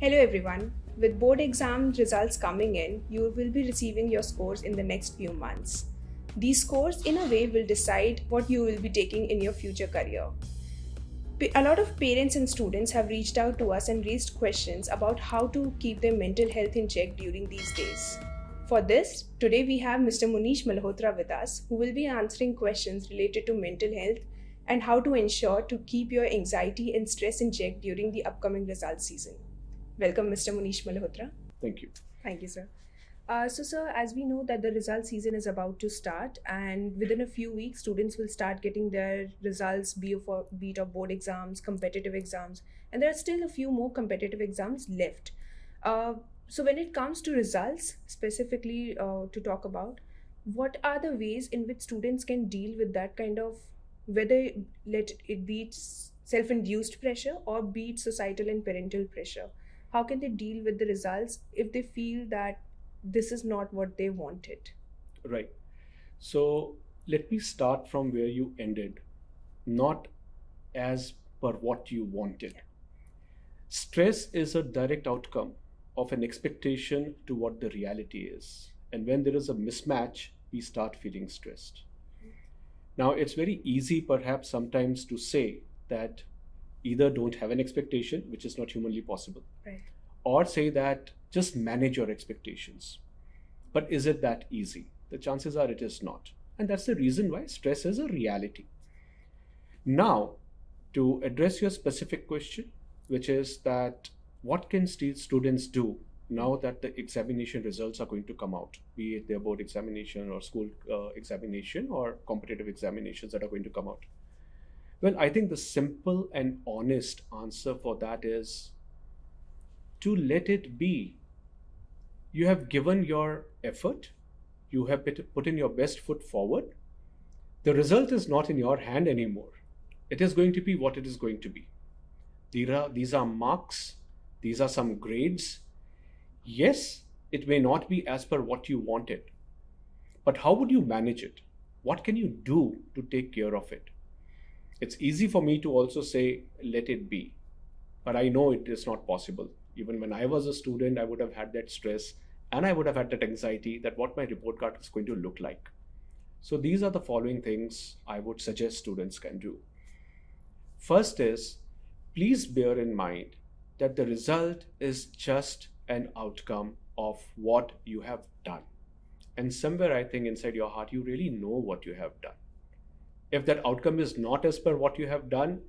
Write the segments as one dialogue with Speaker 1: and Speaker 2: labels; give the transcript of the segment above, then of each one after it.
Speaker 1: Hello everyone. With board exam results coming in, you will be receiving your scores in the next few months. These scores, in a way, will decide what you will be taking in your future career. A lot of parents and students have reached out to us and raised questions about how to keep their mental health in check during these days. For this, today we have Mr. Munish Malhotra with us, who will be answering questions related to mental health and how to ensure to keep your anxiety and stress in check during the upcoming results season. Welcome, Mr. Munish Malhotra.
Speaker 2: Thank you.
Speaker 1: Thank you, sir. Sir, as we know that the result season is about to start, and within a few weeks, students will start getting their results, be it of board exams, competitive exams, and there are still a few more competitive exams left. So, when it comes to results, specifically to talk about, what are the ways in which students can deal with that kind of, whether let it be self-induced pressure or be it societal and parental pressure? How can they deal with the results if they feel that this is not what they wanted?
Speaker 2: Right. So let me start from where you ended, not as per what you wanted. Stress is a direct outcome of an expectation to what the reality is. And when there is a mismatch, we start feeling stressed. Now, it's very easy, perhaps, sometimes to say that either don't have an expectation, which is not humanly possible,
Speaker 1: Right.
Speaker 2: or say that just manage your expectations. But is it that easy? The chances are it is not. And that's the reason why stress is a reality. Now, to address your specific question, which is that what can students do now that the examination results are going to come out, be it their board examination or school examination or competitive examinations that are going to come out? Well, I think the simple and honest answer for that is to let it be. You have given your effort, you have put in your best foot forward. The result is not in your hand anymore. It is going to be what it is going to be. These are marks, these are some grades. Yes, it may not be as per what you wanted, but how would you manage it? What can you do to take care of it? It's easy for me to also say, let it be, but I know it is not possible. Even when I was a student, I would have had that stress and I would have had that anxiety that what my report card is going to look like. So these are the following things I would suggest students can do. First is, please bear in mind that the result is just an outcome of what you have done. And somewhere I think inside your heart, you really know what you have done. If that outcome is not as per what you have done,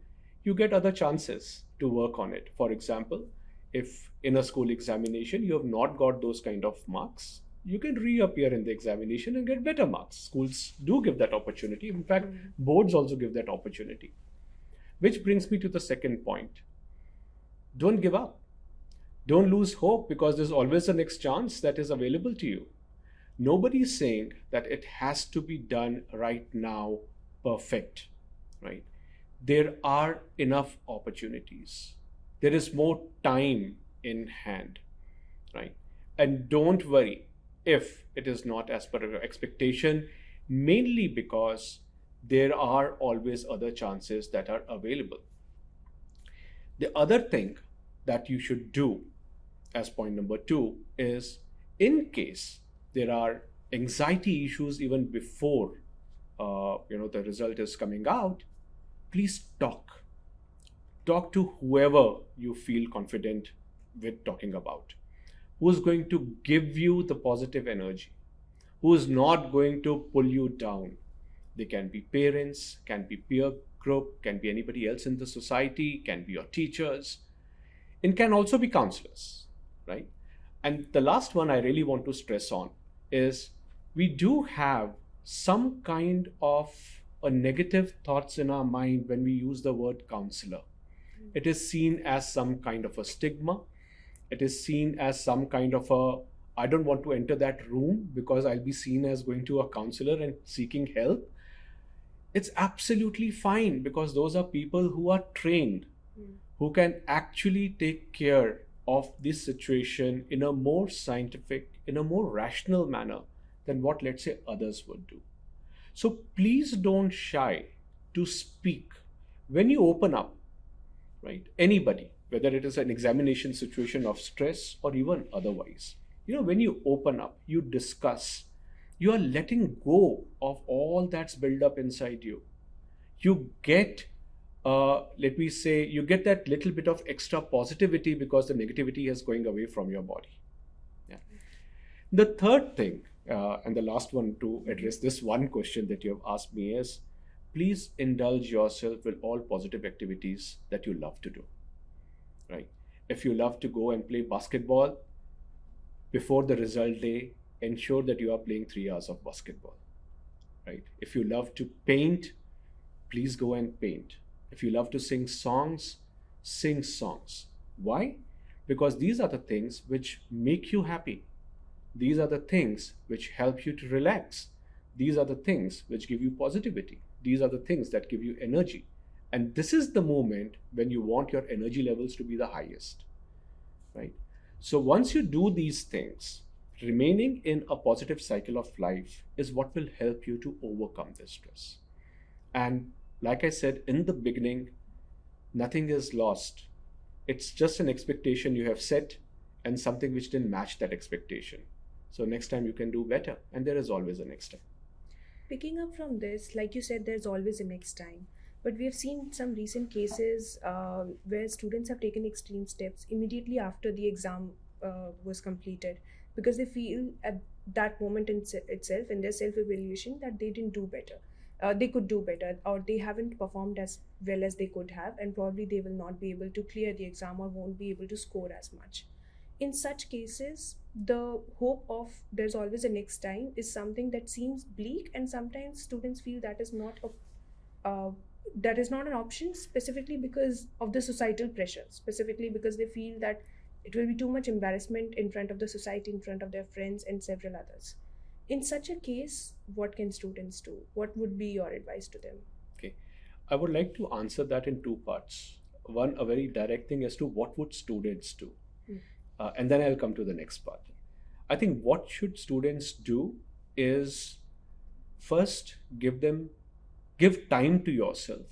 Speaker 2: you get other chances to work on it. For example, if in a school examination you have not got those kind of marks, you can reappear in the examination and get better marks. Schools do give that opportunity. In fact, boards also give that opportunity. Which brings me to the second point. Don't give up. Don't lose hope, because there's always a next chance that is available to you. Nobody is saying that it has to be done right now, perfect, right? There are enough opportunities. There is more time in hand, right? And don't worry if it is not as per your expectation, mainly because there are always other chances that are available. The other thing that you should do as point number 2 is, in case there are anxiety issues even before the result is coming out, please talk to whoever you feel confident with talking about, who is going to give you the positive energy, who is not going to pull you down. They can be parents, can be peer group, can be anybody else in the society, can be your teachers, and can also be counselors, right? And the last one I really want to stress on is, we do have some kind of a negative thoughts in our mind when we use the word counselor. It is seen as some kind of a stigma. It is seen as some kind of a, I don't want to enter that room because I'll be seen as going to a counselor and seeking help. It's absolutely fine, because those are people who are trained, who can actually take care of this situation in a more scientific, in a more rational manner than what, let's say, others would do. So please don't shy to speak when you open up, right? Anybody, whether it is an examination situation of stress or even otherwise. When you open up, you discuss, you are letting go of all that's built up inside you. You get, let me say, you get that little bit of extra positivity because the negativity is going away from your body. Yeah. The third thing, and the last one to address this one question that you have asked me is, please indulge yourself with all positive activities that you love to do. Right? If you love to go and play basketball, before the result day, ensure that you are playing 3 hours of basketball. Right? If you love to paint, please go and paint. If you love to sing songs, sing songs. Why? Because these are the things which make you happy. These are the things which help you to relax. These are the things which give you positivity. These are the things that give you energy. And this is the moment when you want your energy levels to be the highest. Right? So once you do these things, remaining in a positive cycle of life is what will help you to overcome this stress. And like I said in the beginning, nothing is lost. It's just an expectation you have set and something which didn't match that expectation. So next time you can do better, and there is always a next time.
Speaker 1: Picking up from this, like you said, there's always a next time. But we have seen some recent cases where students have taken extreme steps immediately after the exam was completed, because they feel at that moment itself, in their self evaluation, that they didn't do better. They could do better, or they haven't performed as well as they could have, and probably they will not be able to clear the exam or won't be able to score as much. In such cases, the hope of there's always a next time is something that seems bleak, and sometimes students feel that is not an option, specifically because of the societal pressure, specifically because they feel that it will be too much embarrassment in front of the society, in front of their friends and several others. In such a case, what can students do? What would be your advice to them?
Speaker 2: Okay. I would like to answer that in two parts. One, a very direct thing as to what would students do? And then I'll come to the next part. I think what should students do is first give time to yourself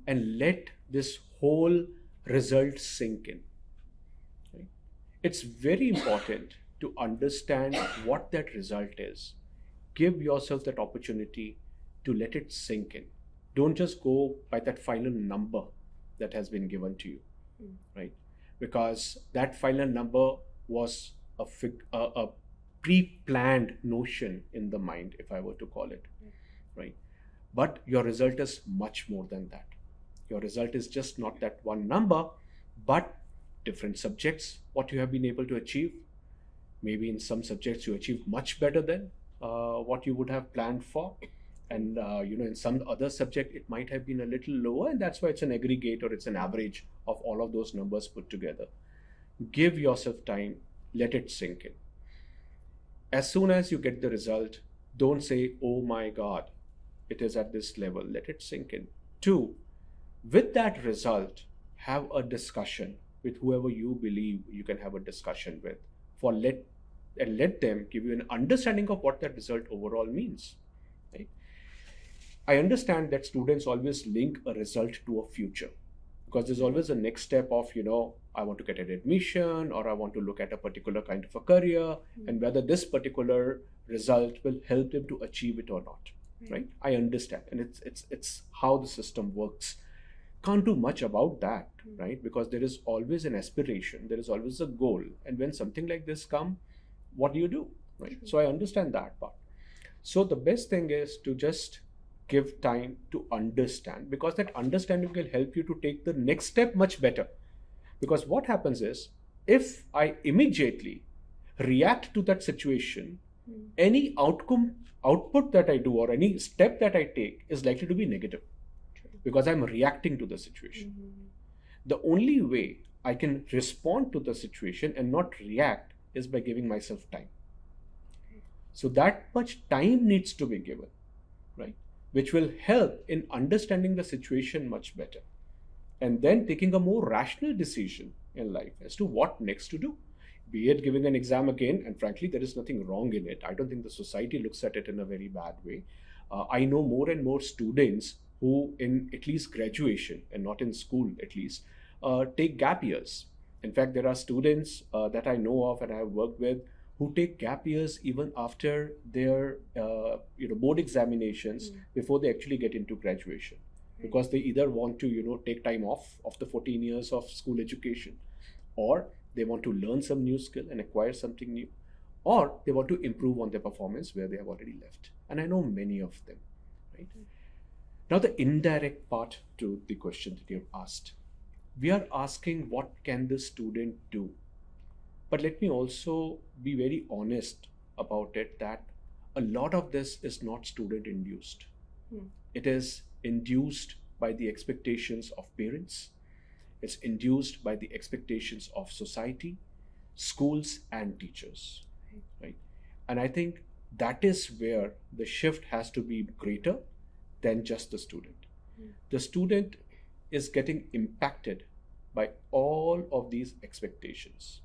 Speaker 2: and let this whole result sink in. Right? It's very important to understand what that result is. Give yourself that opportunity to let it sink in. Don't just go by that final number that has been given to you, right? Because that final number was a pre-planned notion in the mind, if I were to call it, right? But your result is much more than that. Your result is just not that one number, but different subjects, what you have been able to achieve. Maybe in some subjects you achieved much better than what you would have planned for. And in some other subject it might have been a little lower, and that's why it's an aggregate or it's an average of all of those numbers put together. Give yourself time, let it sink in. As soon as you get the result, don't say, oh my God, it is at this level. Let it sink in. 2, with that result, have a discussion with whoever you believe you can have a discussion with, let them give you an understanding of what that result overall means. Right? I understand that students always link a result to a future, because there's always a next step of, I want to get an admission, or I want to look at a particular kind of a career, and whether this particular result will help them to achieve it or not. Right? I understand, and it's how the system works. Can't do much about that, right? Because there is always an aspiration, there is always a goal, and when something like this come, what do? Right? So I understand that part. So the best thing is to just give time to understand, because that understanding will help you to take the next step much better. Because what happens is, if I immediately react to that situation, any output that I do or any step that I take is likely to be negative, because I'm reacting to the situation. The only way I can respond to the situation and not react is by giving myself time. So that much time needs to be given, right? Which will help in understanding the situation much better, and then taking a more rational decision in life as to what next to do. Be it giving an exam again, and frankly, there is nothing wrong in it. I don't think the society looks at it in a very bad way. I know more and more students who, in at least graduation, and not in school at least, take gap years. In fact, there are students that I know of and I have worked with who take gap years even after their board examinations before they actually get into graduation, because they either want to take time off of the 14 years of school education, or they want to learn some new skill and acquire something new, or they want to improve on their performance where they have already left. And I know many of them, right? Now, the indirect part to the question that you've asked, we are asking what can the student do? But let me also be very honest about it that a lot of this is not student induced. It is induced by the expectations of parents. It's induced by the expectations of society, schools, and teachers, right? And I think that is where the shift has to be greater than just the student. The student is getting impacted by all of these expectations.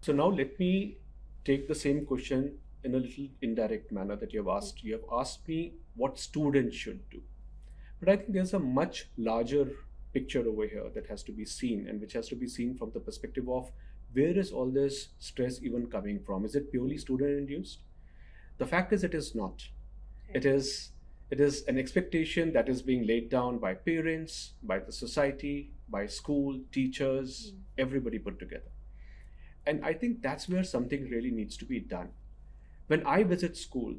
Speaker 2: So now let me take the same question in a little indirect manner that you have asked. You have asked me what students should do. But I think there's a much larger picture over here that has to be seen, and which has to be seen from the perspective of where is all this stress even coming from? Is it purely student induced? The fact is it is not. It is an expectation that is being laid down by parents, by the society, by school, teachers, everybody put together. And I think that's where something really needs to be done. When I visit school,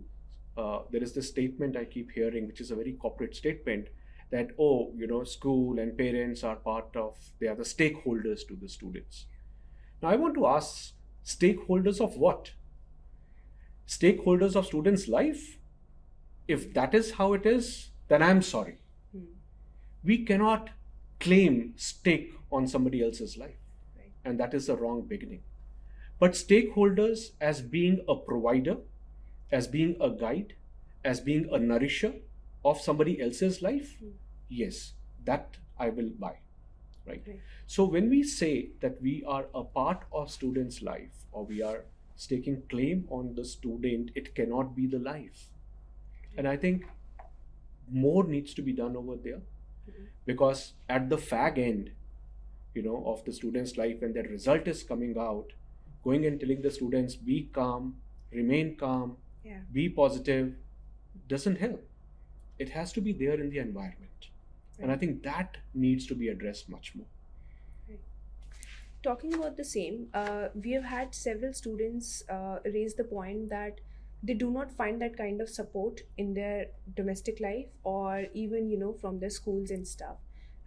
Speaker 2: there is this statement I keep hearing, which is a very corporate statement, that, school and parents are they are the stakeholders to the students. Now, I want to ask, stakeholders of what? Stakeholders of students' life? If that is how it is, then I'm sorry. We cannot claim stake on somebody else's life. Right. And that is the wrong beginning. But stakeholders as being a provider, as being a guide, as being a nourisher of somebody else's life, yes, that I will buy. Right? So when we say that we are a part of student's life, or we are staking claim on the student, it cannot be the life. And I think more needs to be done over there, because at the fag end, of the student's life, when their result is coming out, going and telling the students, be calm, remain calm, be positive, doesn't help. It has to be there in the environment. And I think that needs to be addressed much more.
Speaker 1: Talking about the same, we have had several students raise the point that they do not find that kind of support in their domestic life, or even from their schools and stuff.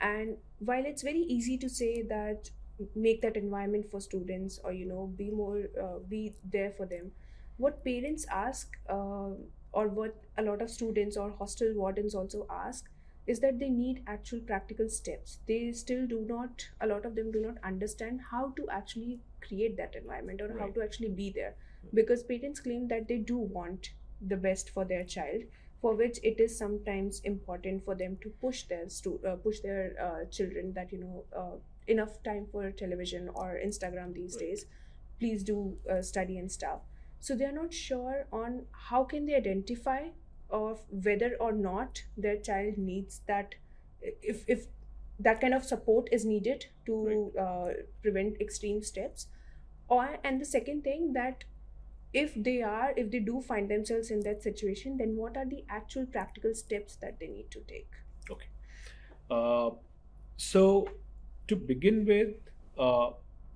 Speaker 1: And while it's very easy to say that make that environment for students, or be more be there for them, what parents ask, or what a lot of students or hostel wardens also ask, is that they need actual practical steps. They still do not, a lot of them do not understand how to actually create that environment, or how to actually be there, because parents claim that they do want the best for their child, for which it is sometimes important for them to push their children that enough time for television or Instagram these days, please do study and stuff. So they are not sure on how can they identify of whether or not their child needs that, if that kind of support is needed to prevent extreme steps. And the second thing, that if they do find themselves in that situation, then what are the actual practical steps that they need to take?
Speaker 2: Okay. So to begin with,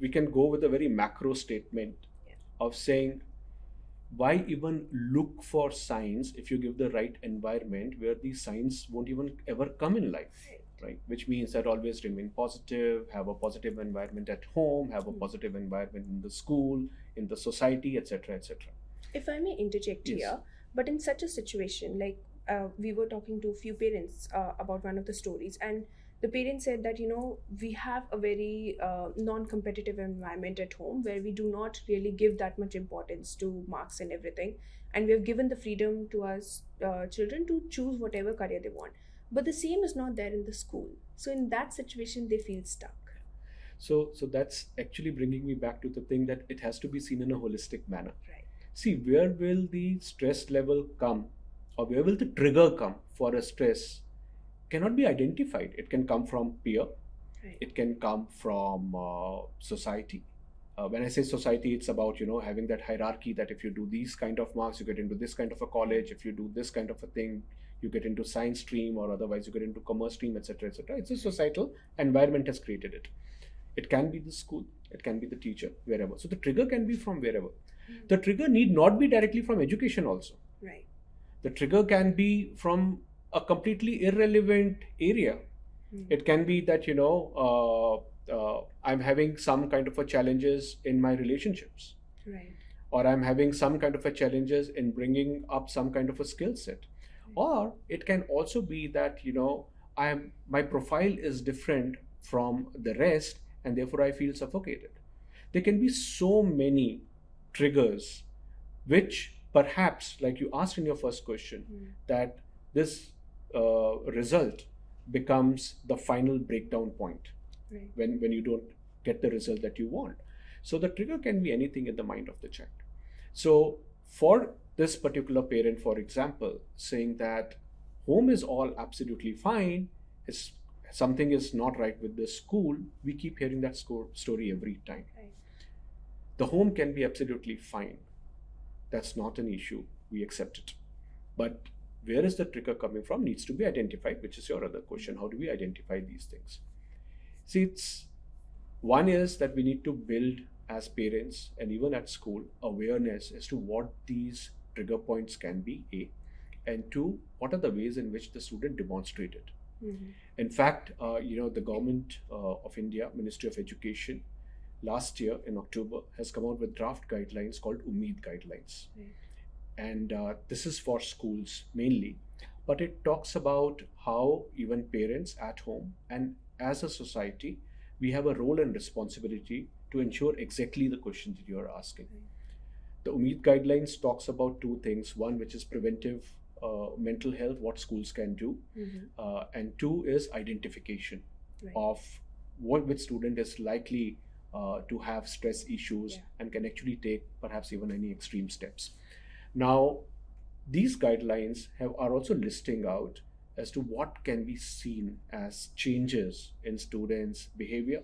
Speaker 2: we can go with a very macro statement of saying, why even look for signs if you give the right environment where these signs won't even ever come in life, right? Which means that always remain positive, have a positive environment at home, have a positive environment in the school, in the society, etc., etc.
Speaker 1: If I may interject here, but in such a situation, like we were talking to a few parents about one of the stories, and the parents said that we have a very non-competitive environment at home, where we do not really give that much importance to marks and everything, and we have given the freedom to us children to choose whatever career they want, but the same is not there in the school. So in that situation they feel stuck.
Speaker 2: So that's actually bringing me back to the thing that it has to be seen in a holistic manner.
Speaker 1: Right.
Speaker 2: See, where will the stress level come, or where will the trigger come for a stress, cannot be identified. It can come from peer,
Speaker 1: Right.
Speaker 2: It can come from society. When I say society, it's about having that hierarchy that if you do these kind of marks, you get into this kind of a college. If you do this kind of a thing, you get into science stream, or otherwise you get into commerce stream, etc., etc. It's a societal environment has created it. It can be the school, it can be the teacher, wherever. So the trigger can be from wherever. The trigger need not be directly from education also.
Speaker 1: Right.
Speaker 2: The trigger can be from a completely irrelevant area. It can be that I'm having some kind of a challenges in my relationships,
Speaker 1: Right.
Speaker 2: or I'm having some kind of a challenges in bringing up some kind of a skill set. Or it can also be that my profile is different from the rest, and therefore I feel suffocated. There can be so many triggers which perhaps, like you asked in your first question, that this result becomes the final breakdown point.
Speaker 1: Right.
Speaker 2: when you don't get the result that you want. So the trigger can be anything in the mind of the child. So for this particular parent, for example, saying that home is all absolutely fine, is something is not right with the school, we keep hearing that story every time.
Speaker 1: Right.
Speaker 2: The home can be absolutely fine, that's not an issue, we accept it. But where is the trigger coming from needs to be identified, which is your other question. How do we identify these things? See, it's one is that we need to build as parents and even at school awareness as to what these trigger points can be, A, and two, what are the ways in which the student demonstrate it. In fact, the government of India, Ministry of Education, last year in October has come out with draft guidelines called Umeed guidelines.
Speaker 1: Right.
Speaker 2: And this is for schools mainly, but it talks about how even parents at home and as a society, we have a role and responsibility to ensure exactly the questions that you are asking. The Umeed guidelines talks about two things. One, which is preventive mental health, what schools can do, and two is identification of which student is likely to have stress issues and can actually take perhaps even any extreme steps. Now, these guidelines are also listing out as to what can be seen as changes in students' behavior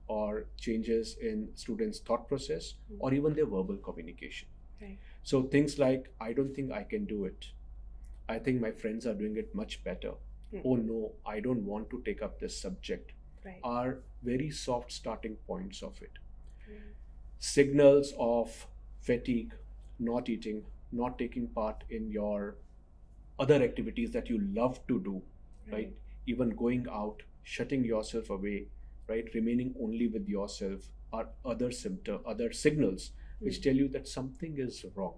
Speaker 2: or changes in students' thought process or even their verbal communication.
Speaker 1: Right.
Speaker 2: So things like, I don't think I can do it. I think my friends are doing it much better. Oh no, I don't want to take up this subject, are very soft starting points of it. Signals of fatigue, not eating, not taking part in your other activities that you love to do, right? Even going out, shutting yourself away, right? Remaining only with yourself are other signals which tell you that something is wrong.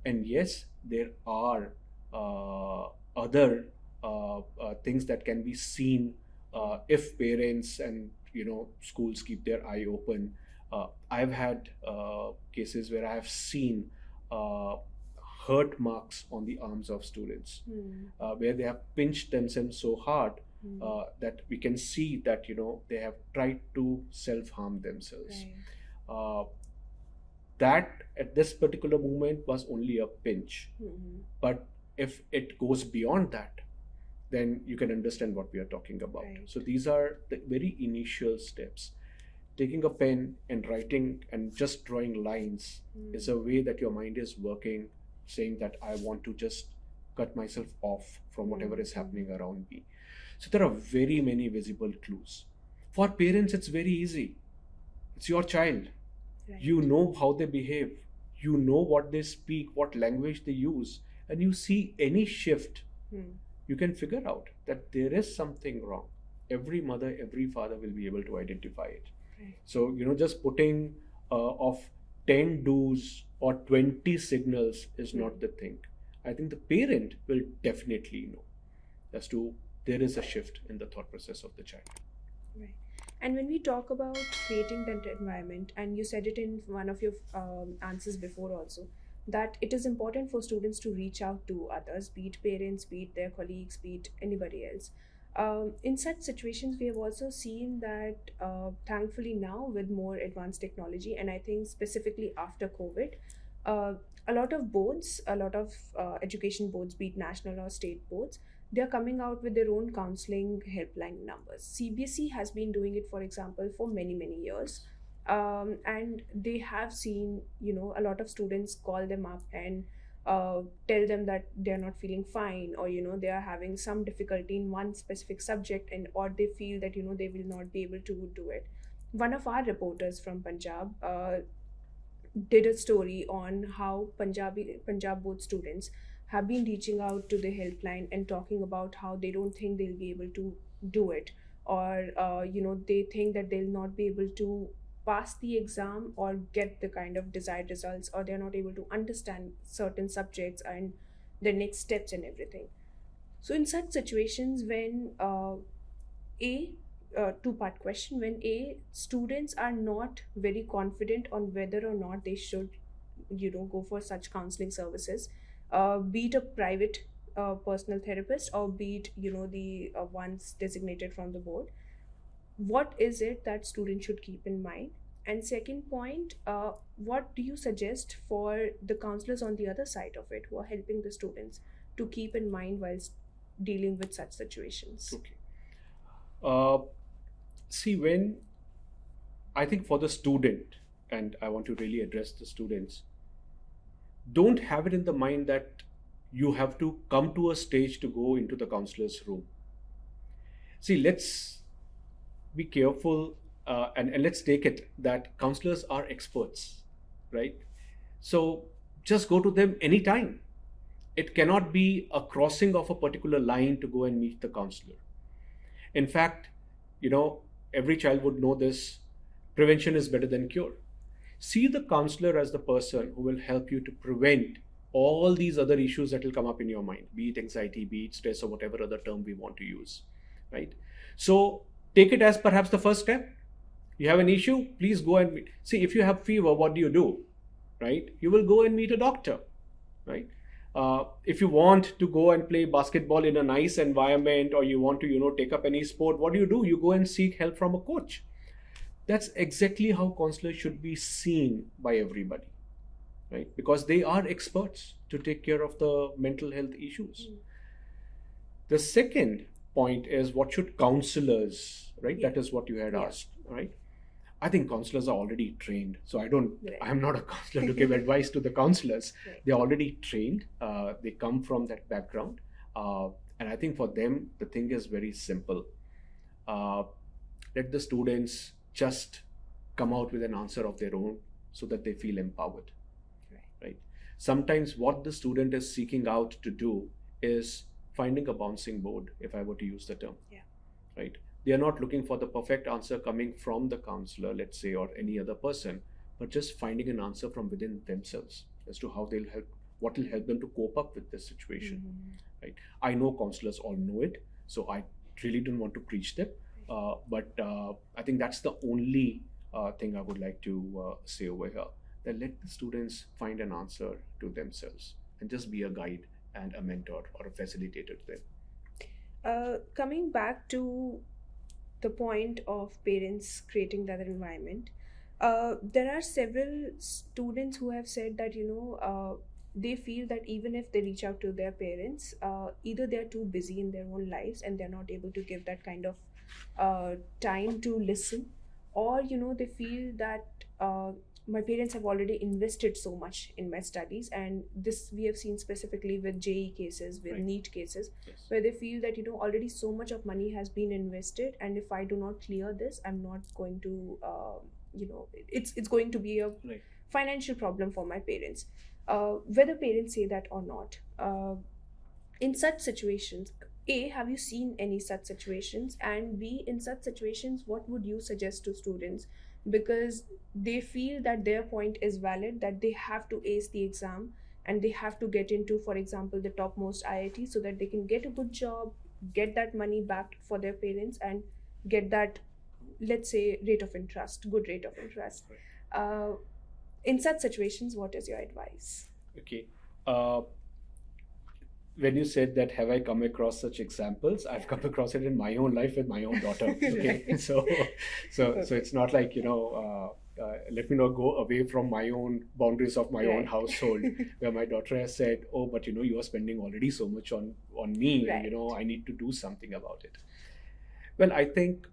Speaker 2: And yes, there are other things that can be seen if parents and schools keep their eye open. I've had cases where I have seen hurt marks on the arms of students, where they have pinched themselves so hard that we can see that they have tried to self-harm themselves. That at this particular moment was only a pinch, but if it goes beyond that, then you can understand what we are talking about. So these are the very initial steps. Taking a pen and writing and just drawing lines is a way that your mind is working, saying that I want to just cut myself off from whatever is happening around me. So there are very many visible clues. For parents, it's very easy. It's your child. You know how they behave. You know what they speak, what language they use. And you see any shift, you can figure out that there is something wrong. Every mother, every father will be able to identify it. So, just putting of 10 do's or 20 signals is not the thing. I think the parent will definitely know as to there is a shift in the thought process of the child.
Speaker 1: Right. And when we talk about creating that environment, and you said it in one of your answers before also, that it is important for students to reach out to others, be it parents, be it their colleagues, be it anybody else. In such situations, we have also seen that thankfully now with more advanced technology, and I think specifically after COVID, a lot of boards, a lot of education boards, be it national or state boards, they're coming out with their own counseling helpline numbers. CBSE has been doing it, for example, for many, many years. And they have seen, a lot of students call them up and tell them that they're not feeling fine, or they are having some difficulty in one specific subject, and or they feel that they will not be able to do it. One of our reporters from Punjab did a story on how Punjab board students have been reaching out to the helpline and talking about how they don't think they'll be able to do it, or they think that they'll not be able to pass the exam or get the kind of desired results, or they're not able to understand certain subjects and the next steps and everything. So in such situations, when a two-part question, when a students are not very confident on whether or not they should go for such counseling services, be it a private personal therapist, or be it the ones designated from the board, what is it that students should keep in mind? And second point, what do you suggest for the counselors on the other side of it, who are helping the students, to keep in mind whilst dealing with such situations?
Speaker 2: Okay. Uh, See, when I think for the student, and I want to really address the students, don't have it in the mind that you have to come to a stage to go into the counselor's room. See, let's be careful, and let's take it that counselors are experts, right? So just go to them anytime. It cannot be a crossing of a particular line to go and meet the counselor. In fact, every child would know this: prevention is better than cure. See the counselor as the person who will help you to prevent all these other issues that will come up in your mind, be it anxiety, be it stress, or whatever other term we want to use, right? So take it as perhaps the first step. You have an issue, please go and meet. See, if you have fever, what do? Right? You will go and meet a doctor, right? If you want to go and play basketball in a nice environment, or you want to take up any sport, what do? You go and seek help from a coach. That's exactly how counselors should be seen by everybody, right? Because they are experts to take care of the mental health issues. The second point is, what should counselors, right? That is what you had asked, right? I think counselors are already trained. So I'm not a counselor to give advice to the counselors.
Speaker 1: Right.
Speaker 2: They're already trained. They come from that background. And I think for them, the thing is very simple. Let the students just come out with an answer of their own so that they feel empowered, right? Sometimes what the student is seeking out to do is finding a bouncing board, if I were to use the term, right? They are not looking for the perfect answer coming from the counselor, let's say, or any other person, but just finding an answer from within themselves as to how they'll help, what will help them to cope up with this situation, right? I know counselors all know it, so I really don't want to preach them, but I think that's the only thing I would like to say over here, that let the students find an answer to themselves and just be a guide and a mentor or a facilitator to them.
Speaker 1: Coming back to the point of parents creating that environment, there are several students who have said that they feel that even if they reach out to their parents, either they're too busy in their own lives and they're not able to give that kind of time to listen, or they feel that my parents have already invested so much in my studies, and this we have seen specifically with JE cases, with NEET cases, where they feel that already so much of money has been invested, and if I do not clear this, I'm not going to it's going to be a financial problem for my parents, whether parents say that or not. In such situations, A, have you seen any such situations? And B, in such situations, what would you suggest to students? Because they feel that their point is valid, that they have to ace the exam and they have to get into, for example, the topmost IIT so that they can get a good job, get that money back for their parents, and get that, let's say, rate of interest, good rate of interest. In such situations, what is your advice?
Speaker 2: Okay. When you said that, have I come across such examples? I've come across it in my own life with my own daughter. Okay, so it's not like let me not go away from my own boundaries of my own
Speaker 1: Right.
Speaker 2: household, where my daughter has said, "Oh, but you are spending already so much on me, and
Speaker 1: Right.
Speaker 2: I need to do something about it." Well, I think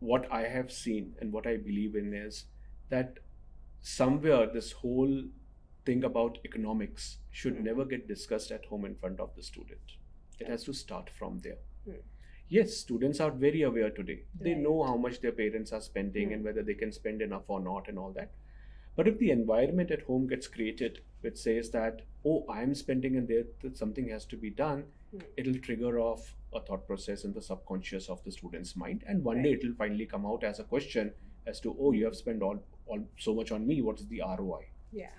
Speaker 2: what I have seen and what I believe in is that somewhere this whole thing about economics should
Speaker 1: Hmm.
Speaker 2: never get discussed at home in front of the student. It has to start from there.
Speaker 1: Hmm.
Speaker 2: Yes, students are very aware today. They
Speaker 1: Right.
Speaker 2: know how much their parents are spending and
Speaker 1: Hmm.
Speaker 2: whether they can spend enough or not and all that. But if the environment at home gets created which says that, oh, I'm spending and there that something has to be done,
Speaker 1: Hmm.
Speaker 2: it'll trigger off a thought process in the subconscious of the student's mind. And one day
Speaker 1: Right.
Speaker 2: it'll finally come out as a question as to, oh, you have spent all so much on me. What is the ROI?
Speaker 1: Yeah.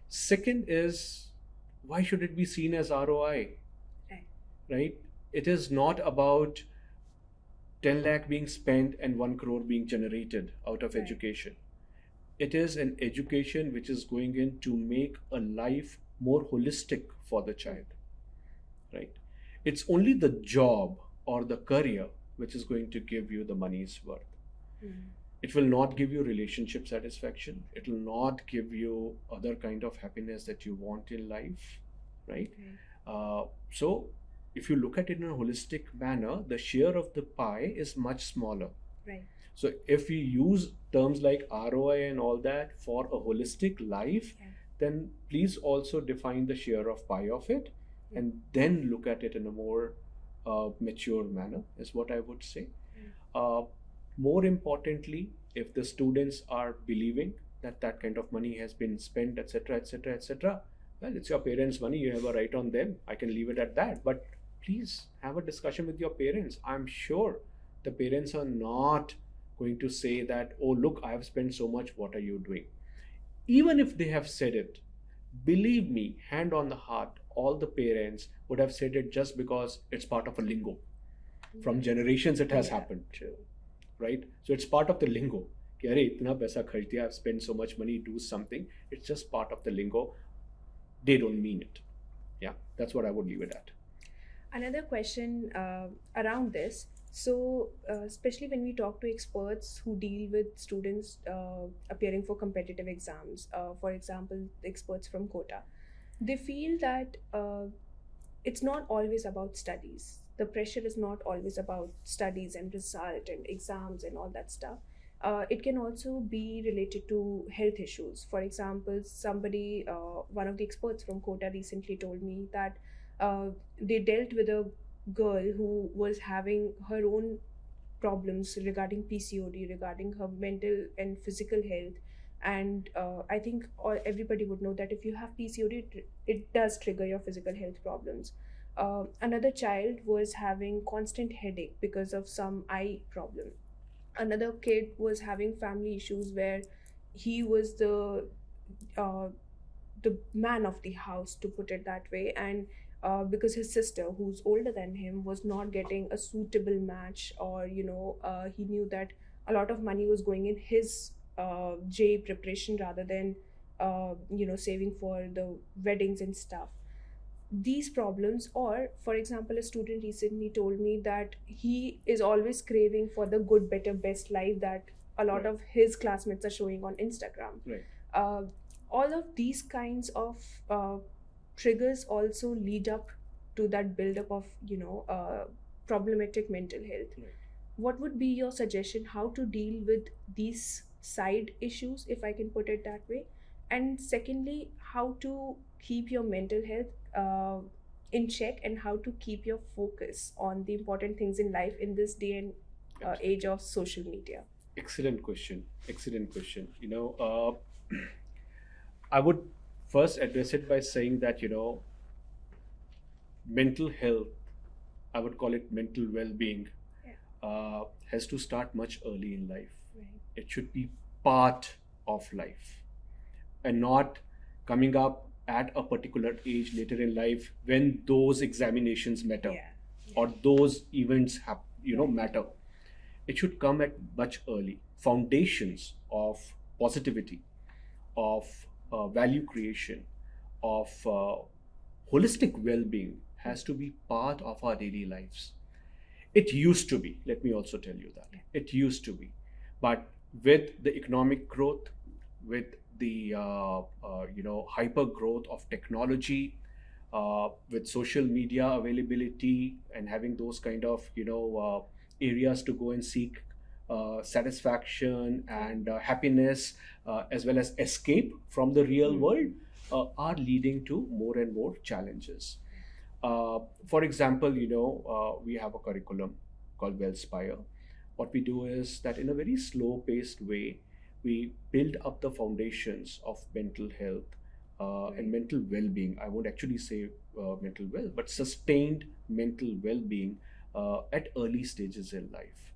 Speaker 2: Second is, why should it be seen as ROI?
Speaker 1: Right.
Speaker 2: Right? It is not about 10 lakh being spent and 1 crore being generated out of
Speaker 1: Right.
Speaker 2: education. It is an education which is going in to make a life more holistic for the child, right? It's only the job or the career which is going to give you the money's worth.
Speaker 1: Hmm.
Speaker 2: It will not give you relationship satisfaction. It will not give you other kind of happiness that you want in life, right?
Speaker 1: Right.
Speaker 2: So if you look at it in a holistic manner, the share of the pie is much smaller.
Speaker 1: Right.
Speaker 2: So if we use terms like ROI and all that for a holistic life,
Speaker 1: Yeah.
Speaker 2: then please also define the share of pie of it,
Speaker 1: Yeah.
Speaker 2: and then look at it in a more mature manner, is what I would say.
Speaker 1: Right.
Speaker 2: More importantly, if the students are believing that that kind of money has been spent, etc., etc., etc., well, it's your parents' money. You have a right on them. I can leave it at that. But please have a discussion with your parents. I'm sure the parents are not going to say that, oh, look, I have spent so much. What are you doing? Even if they have said it, believe me, hand on the heart, all the parents would have said it just because it's part of a lingo. From generations, it has
Speaker 1: Yeah.
Speaker 2: happened,
Speaker 1: True.
Speaker 2: right? So it's part of the lingo. कि अरे इतना पैसा खर्च दिया, I've spent so much money, do something. It's just part of the lingo. They don't mean it. Yeah, that's what I would leave it at.
Speaker 1: Another question around this. So, especially when we talk to experts who deal with students appearing for competitive exams, for example, experts from Kota, they feel that it's not always about studies. The pressure is not always about studies and result and exams and all that stuff. It can also be related to health issues. For example, one of the experts from Kota recently told me that they dealt with a girl who was having her own problems regarding PCOD, regarding her mental and physical health. And I think everybody would know that if you have PCOD, it does trigger your physical health problems. Another child was having constant headache because of some eye problem. Another kid was having family issues where he was uh, the man of the house, to put it that way, and because his sister, who's older than him, was not getting a suitable match, or he knew that a lot of money was going in his J preparation rather than saving for the weddings and stuff. These problems, or for example, a student recently told me that he is always craving for the good, better, best life that a lot
Speaker 2: Right.
Speaker 1: of his classmates are showing on Instagram.
Speaker 2: Right.
Speaker 1: uh, all of these kinds of triggers also lead up to that buildup of problematic mental health.
Speaker 2: Right.
Speaker 1: What would be your suggestion how to deal with these side issues, if I can put it that way? And secondly, how to keep your mental health in check, and how to keep your focus on the important things in life in this day and age of social media?
Speaker 2: Excellent question. Excellent question. I would first address it by saying that, mental health, I would call it mental well being,
Speaker 1: Yeah.
Speaker 2: has to start much early in life.
Speaker 1: Right.
Speaker 2: It should be part of life and not coming up at a particular age later in life when those examinations matter,
Speaker 1: Yeah.
Speaker 2: or those events matter. It should come at much early. Foundations of positivity, of value creation, of holistic well-being has to be part of our daily lives. It used to be, let me also tell you that.
Speaker 1: Yeah.
Speaker 2: It used to be. But with the economic growth, with the hyper growth of technology, with social media availability, and having those kind of areas to go and seek satisfaction and happiness, as well as escape from the real world, are leading to more and more challenges. For example, we have a curriculum called Wellspire. What we do is that in a very slow paced way, we build up the foundations of mental health and mental well being. I won't actually say mental well, but sustained mental well being at early stages in life.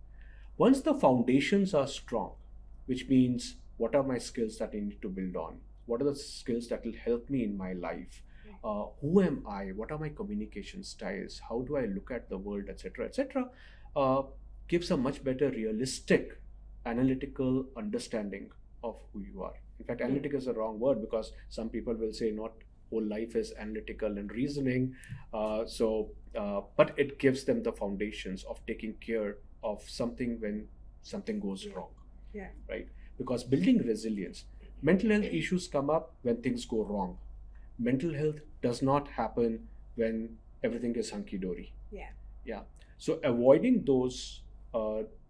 Speaker 2: Once the foundations are strong, which means what are my skills that I need to build on? What are the skills that will help me in my life? Who am I? What are my communication styles? How do I look at the world, etc., etc.? Uh, gives a much better realistic analytical understanding of who you are. In fact, analytic is a wrong word, because some people will say not whole life is analytical and reasoning. But it gives them the foundations of taking care of something when something goes wrong,
Speaker 1: Yeah.
Speaker 2: right? Because building resilience, mental health issues come up when things go wrong. Mental health does not happen when everything is hunky dory.
Speaker 1: Yeah.
Speaker 2: Yeah. So avoiding those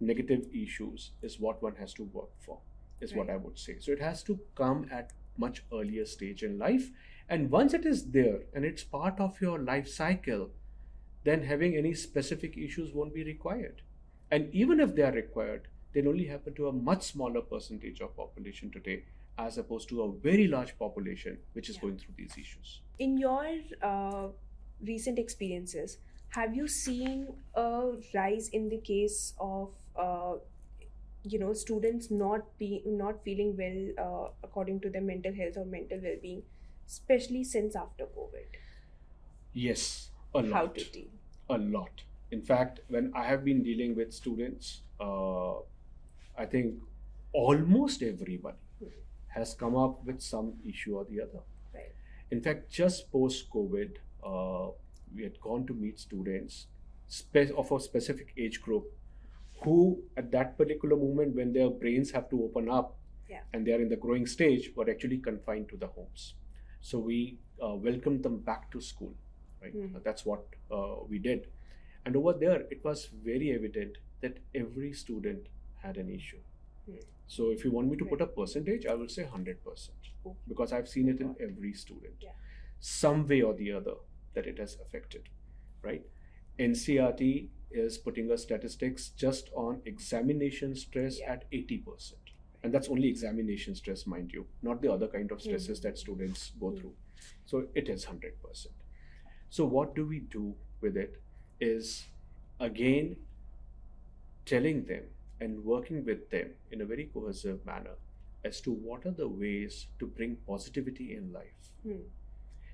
Speaker 2: negative issues is what one has to work for, is what I would say. So it has to come at much earlier stage in life, and once it is there and it's part of your life cycle, then having any specific issues won't be required. And even if they are required, they'll only happen to a much smaller percentage of population today, as opposed to a very large population which is going through these issues.
Speaker 1: In your recent experiences, have you seen a rise in the case of students not feeling well according to their mental health or mental well-being, especially since after COVID?
Speaker 2: Yes, a
Speaker 1: How
Speaker 2: lot.
Speaker 1: to deal?
Speaker 2: A lot. In fact, when I have been dealing with students, I think almost everybody has come up with some issue or the other.
Speaker 1: Right.
Speaker 2: In fact, just post COVID, we had gone to meet students of a specific age group who, at that particular moment when their brains have to open up,
Speaker 1: Yeah.
Speaker 2: and they are in the growing stage, were actually confined to the homes. So we welcomed them back to school, right? That's what we did. And over there, it was very evident that every student had an issue. So if you want me to put a percentage, I will say 100%, because I've seen it in every student, some way or the other, that it has affected, right? NCRT is putting a statistics just on examination stress at 80%. And that's only examination stress, mind you, not the other kind of stresses that students go through. So it is 100%. So what do we do with it is, again, telling them and working with them in a very cohesive manner as to what are the ways to bring positivity in life.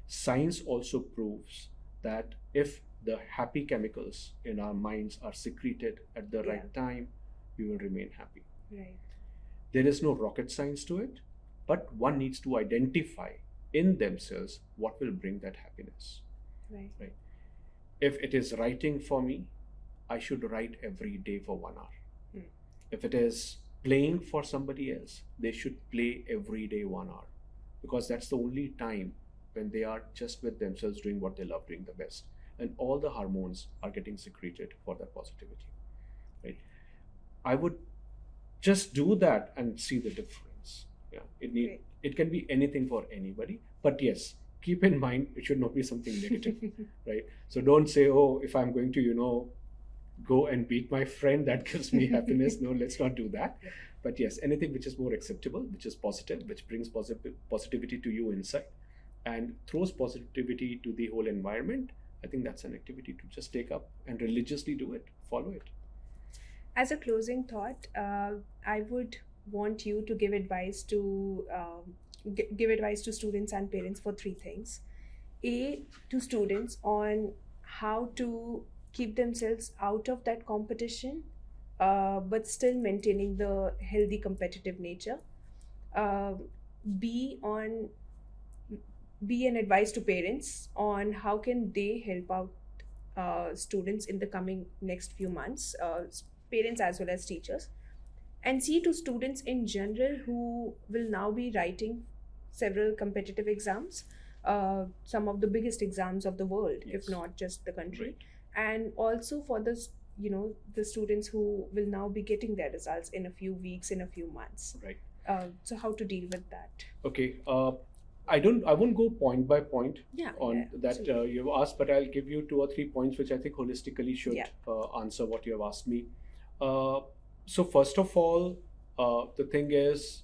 Speaker 2: Science also proves that if the happy chemicals in our minds are secreted at the right time, we will remain happy.
Speaker 1: Right.
Speaker 2: There is no rocket science to it, but one needs to identify in themselves what will bring that happiness. Right. If it is writing for me, I should write every day for 1 hour. If it is playing for somebody else, they should play every day 1 hour, because that's the only time when they are just with themselves doing what they love doing the best, and all the hormones are getting secreted for that positivity, right? I would just do that and see the difference. It can be anything for anybody, but yes, keep in mind it should not be something negative. Right? So don't say, oh, if I'm going to go and beat my friend, that gives me happiness. No, let's not do that. But yes, anything which is more acceptable, which is positive, which brings positivity to you inside and throws positivity to the whole environment, I think that's an activity to just take up and religiously do it, follow it.
Speaker 1: As a closing thought, I would want you to give advice to students and parents for three things. A, to students on how to keep themselves out of that competition, but still maintaining the healthy competitive nature. B, an advice to parents on how can they help out students in the coming next few months, parents as well as teachers. And see, to students in general who will now be writing several competitive exams, some of the biggest exams of the world, if
Speaker 2: Yes.
Speaker 1: not just the country,
Speaker 2: Right.
Speaker 1: and also for the the students who will now be getting their results in a few weeks, in a few months.
Speaker 2: Right.
Speaker 1: So how to deal with that?
Speaker 2: Okay. I won't go point by point
Speaker 1: Yeah,
Speaker 2: on
Speaker 1: yeah,
Speaker 2: that
Speaker 1: absolutely.
Speaker 2: you've asked, but I'll give you 2 or 3 points which I think holistically should
Speaker 1: Yeah,
Speaker 2: answer what you have asked me. Uh, so first of all, the thing is,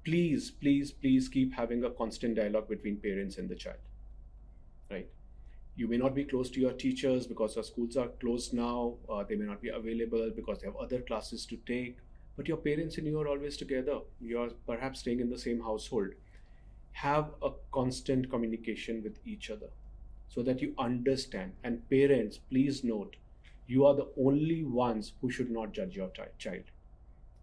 Speaker 2: please, please, please keep having a constant dialogue between parents and the child. Right? You may not be close to your teachers because our schools are closed now. They may not be available because they have other classes to take. But your parents and you are always together. You are perhaps staying in the same household. Have a constant communication with each other so that you understand. And parents, please note, you are the only ones who should not judge your child,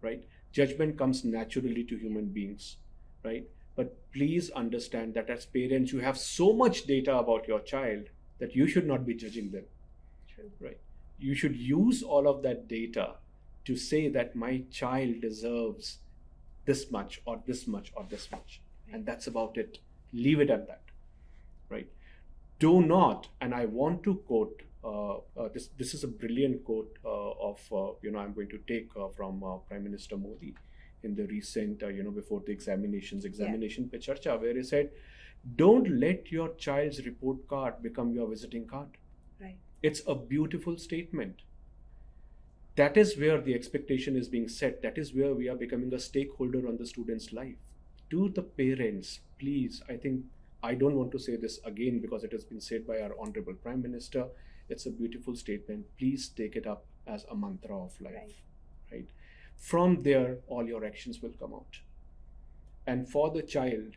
Speaker 2: right? Judgment comes naturally to
Speaker 1: yeah,
Speaker 2: human beings, right? But please understand that as parents, you have so much data about your child that you should not be judging them,
Speaker 1: true.
Speaker 2: right? You should use all of that data to say that my child deserves this much or this much or this much.
Speaker 1: Right.
Speaker 2: And that's about it. Leave it at that, right? Do not, and I want to quote this is a brilliant quote of I'm going to take from Prime Minister Modi in the recent before the
Speaker 1: Yeah,
Speaker 2: examination pe charcha, where he said, don't let your child's report card become your visiting card.
Speaker 1: right.
Speaker 2: It's a beautiful statement. That is where the expectation is being set. That is where we are becoming a stakeholder on the student's life. To the parents, please, I think, I don't want to say this again because it has been said by our Honorable Prime Minister. It's a beautiful statement. Please take it up as a mantra of life,
Speaker 1: Right.
Speaker 2: right? From there, all your actions will come out. And for the child,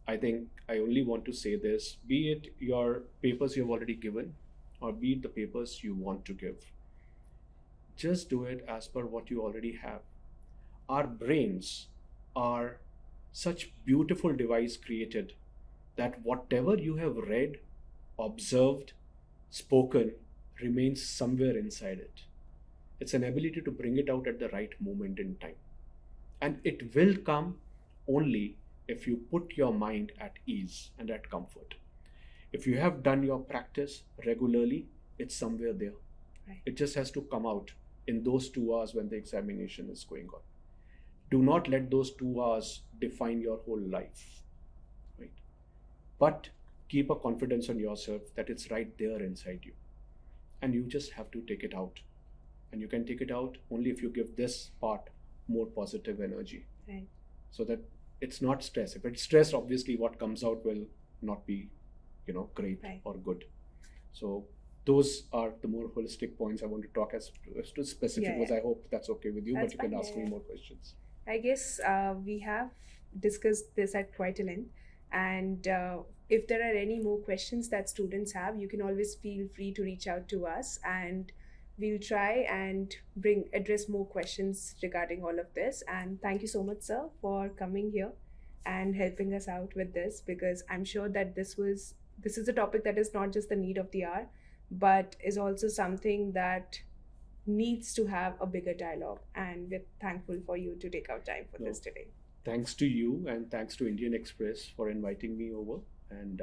Speaker 2: I think I only want to say this, be it your papers you've already given or be it the papers you want to give, just do it as per what you already have. Our brains are such beautiful device created that whatever you have read, observed, spoken remains somewhere inside it. It's an ability to bring it out at the right moment in time. And it will come only if you put your mind at ease and at comfort. If you have done your practice regularly, it's somewhere there.
Speaker 1: Right.
Speaker 2: It just has to come out in those 2 hours when the examination is going on. Do not let those 2 hours define your whole life, right? But keep a confidence on yourself that it's right there inside you. And you just have to take it out. And you can take it out only if you give this part more positive energy.
Speaker 1: Right.
Speaker 2: So that it's not stress. If it's stress, obviously what comes out will not be, great
Speaker 1: Right.
Speaker 2: or good. So those are the more holistic points I want to talk as to specific
Speaker 1: Yeah,
Speaker 2: ones.
Speaker 1: yeah.
Speaker 2: I hope that's okay with you, but
Speaker 1: That's
Speaker 2: you can
Speaker 1: fine.
Speaker 2: ask
Speaker 1: Yeah,
Speaker 2: me
Speaker 1: yeah.
Speaker 2: more questions.
Speaker 1: I guess we have discussed this at quite a length. And if there are any more questions that students have, you can always feel free to reach out to us, and we'll try and address more questions regarding all of this. And thank you so much, sir, for coming here and helping us out with this, because I'm sure that this is a topic that is not just the need of the hour, but is also something that needs to have a bigger dialogue. And we're thankful for you to take out time for
Speaker 2: No,
Speaker 1: this today.
Speaker 2: thanks to you and thanks to Indian Express for inviting me over and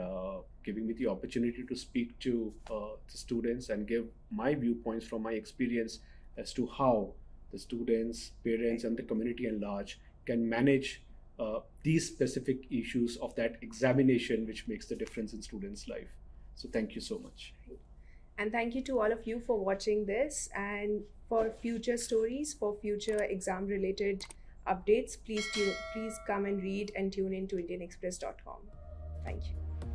Speaker 2: giving me the opportunity to speak to the students and give my viewpoints from my experience as to how the students, parents,
Speaker 1: Right.
Speaker 2: and the community at large can manage these specific issues of that examination, which makes the difference in students' life. So, thank you so much.
Speaker 1: And thank you to all of you for watching this. And for future stories, for future exam related updates, please come and read and tune in to indianexpress.com. Thank you.